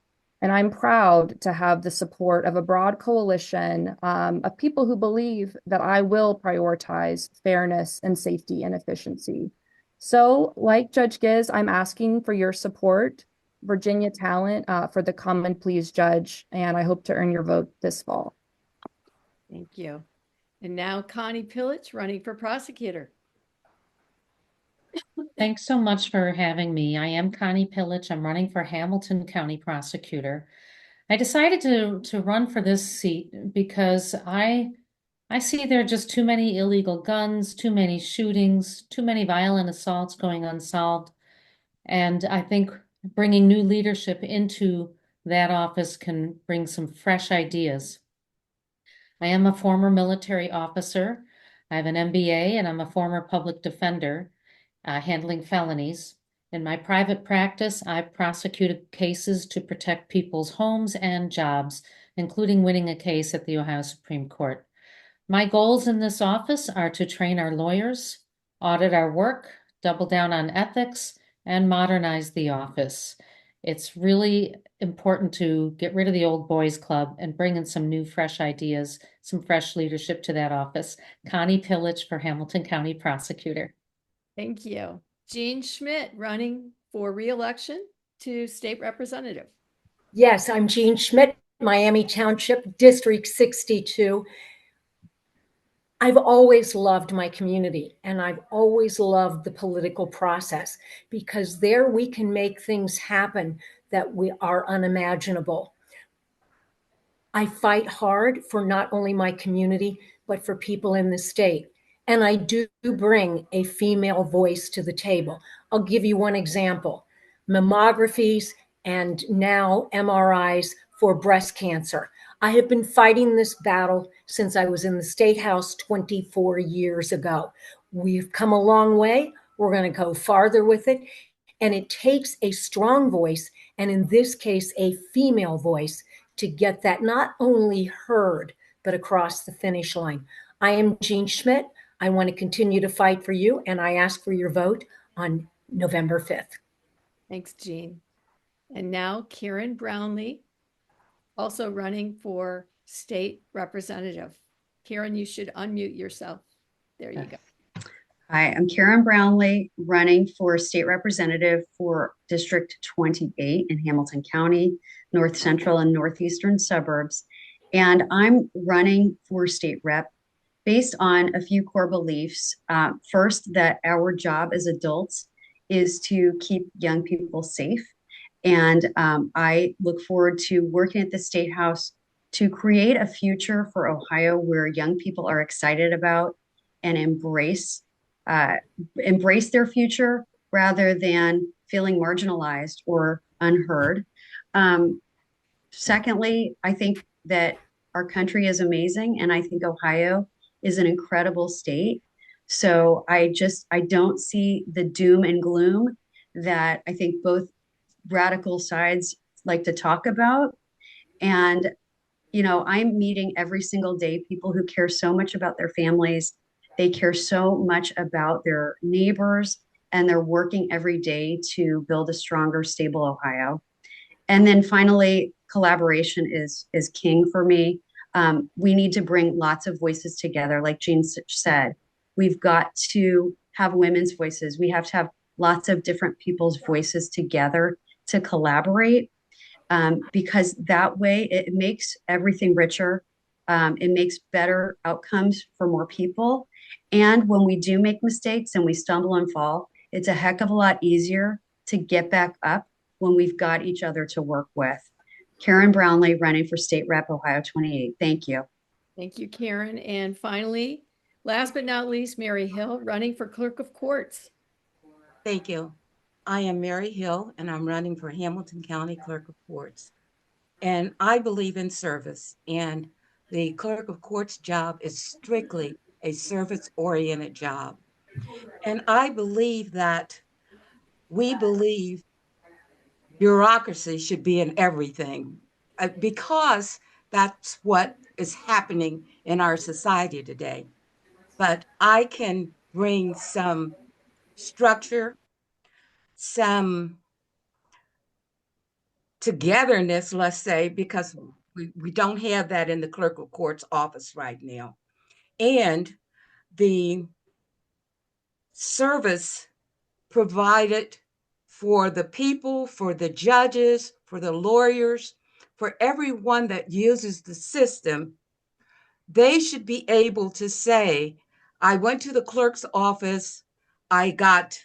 And I'm proud to have the support of a broad coalition of people who believe that I will prioritize fairness and safety and efficiency. So, like Judge Giz, I'm asking for your support, Virginia Talent, for the Common Pleas judge, and I hope to earn your vote this fall. Thank you. And now Connie Pillage, running for prosecutor. Thanks so much for having me. I am Connie Pillage. I'm running for Hamilton County Prosecutor. I decided to run for this seat because I see there are just too many illegal guns, too many shootings, too many violent assaults going unsolved. And I think bringing new leadership into that office can bring some fresh ideas. I am a former military officer. I have an MBA, and I'm a former public defender. Handling felonies. In my private practice, I've prosecuted cases to protect people's homes and jobs, including winning a case at the Ohio Supreme Court. My goals in this office are to train our lawyers, audit our work, double down on ethics, and modernize the office. It's really important to get rid of the old boys club and bring in some new, fresh ideas, some fresh leadership to that office. Connie Pillage for Hamilton County Prosecutor. Thank you. Jean Schmidt, running for re-election to state representative. Yes, I'm Jean Schmidt, Miami Township, District 62. I've always loved my community and I've always loved the political process because there we can make things happen that we are unimaginable. I fight hard for not only my community, but for people in the state. And I do bring a female voice to the table. I'll give you one example mammographies and now MRIs for breast cancer. I have been fighting this battle since I was in the State House 24 years ago. We've come a long way. We're going to go farther with it. And it takes a strong voice, and in this case, a female voice, to get that not only heard, but across the finish line. I am Jean Schmidt. I want to continue to fight for you, and I ask for your vote on November 5th. Thanks, Jean. And now Karen Brownlee, also running for state representative. Karen, you should unmute yourself. There you go. Hi, I'm Karen Brownlee, running for state representative for District 28 in Hamilton County, North Central and Northeastern suburbs. And I'm running for state rep based on a few core beliefs. First, that our job as adults is to keep young people safe. And I look forward to working at the State House to create a future for Ohio where young people are excited about and embrace their future rather than feeling marginalized or unheard. Secondly, I think that our country is amazing, and I think Ohio is an incredible state. So I don't see the doom and gloom that I think both radical sides like to talk about. And, I'm meeting every single day people who care so much about their families. They care so much about their neighbors, and they're working every day to build a stronger, stable Ohio. And then finally, collaboration is king for me. We need to bring lots of voices together. Like Jean said, we've got to have women's voices. We have to have lots of different people's voices together to collaborate, because that way it makes everything richer. It makes better outcomes for more people. And when we do make mistakes and we stumble and fall, it's a heck of a lot easier to get back up when we've got each other to work with. Karen Brownlee, running for State Rep, Ohio 28. Thank you. Thank you, Karen. And finally, last but not least, Mary Hill, running for Clerk of Courts. Thank you. I am Mary Hill, and I'm running for Hamilton County Clerk of Courts. And I believe in service, and the Clerk of Courts job is strictly a service-oriented job. And I believe that we believe bureaucracy should be in everything, because that's what is happening in our society today. But I can bring some structure, some togetherness, let's say, because we don't have that in the Clerk of Court's office right now. And the service provided for the people, for the judges, for the lawyers, for everyone that uses the system, they should be able to say, I went to the clerk's office, I got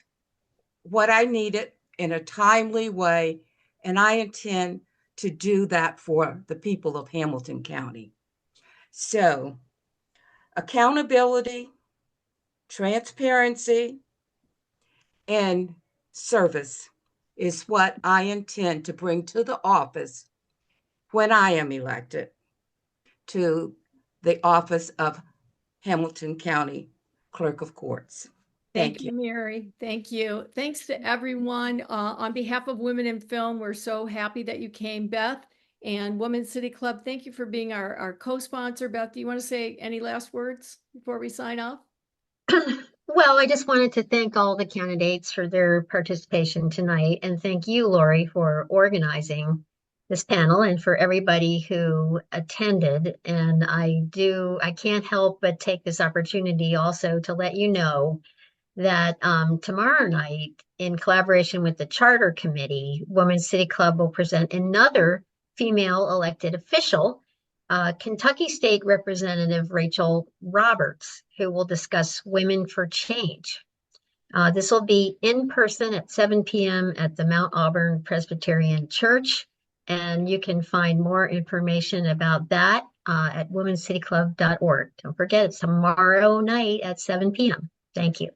what I needed in a timely way, and I intend to do that for the people of Hamilton County. So, accountability, transparency, and service is what I intend to bring to the office when I am elected to the office of Hamilton County Clerk of Courts. Thank you, Mary. Thank you. Thanks to everyone. On behalf of Women in Film, we're so happy that you came, Beth. And Women's City Club, thank you for being our co-sponsor. Beth, do you want to say any last words before we sign off? Well, I just wanted to thank all the candidates for their participation tonight, and thank you, Lori, for organizing this panel, and for everybody who attended. And I can't help but take this opportunity also to let you know that tomorrow night, in collaboration with the Charter Committee, Women's City Club will present another female elected official Kentucky State Representative Rachel Roberts, who will discuss Women for Change. This will be in person at 7 p.m. at the Mount Auburn Presbyterian Church. And you can find more information about that at womencityclub.org. Don't forget, it's tomorrow night at 7 p.m. Thank you.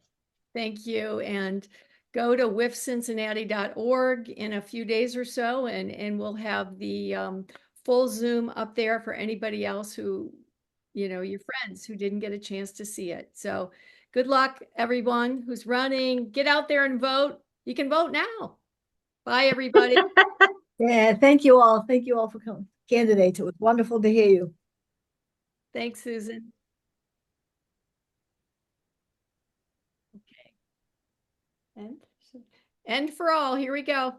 Thank you. And go to wifcincinnati.org in a few days or so, and we'll have the full Zoom up there for anybody else who, your friends who didn't get a chance to see it. So good luck, everyone who's running. Get out there and vote. You can vote now. Bye, everybody. Yeah, thank you all. Thank you all for coming. Candidates, it was wonderful to hear you. Thanks, Susan. Okay. And for all, here we go.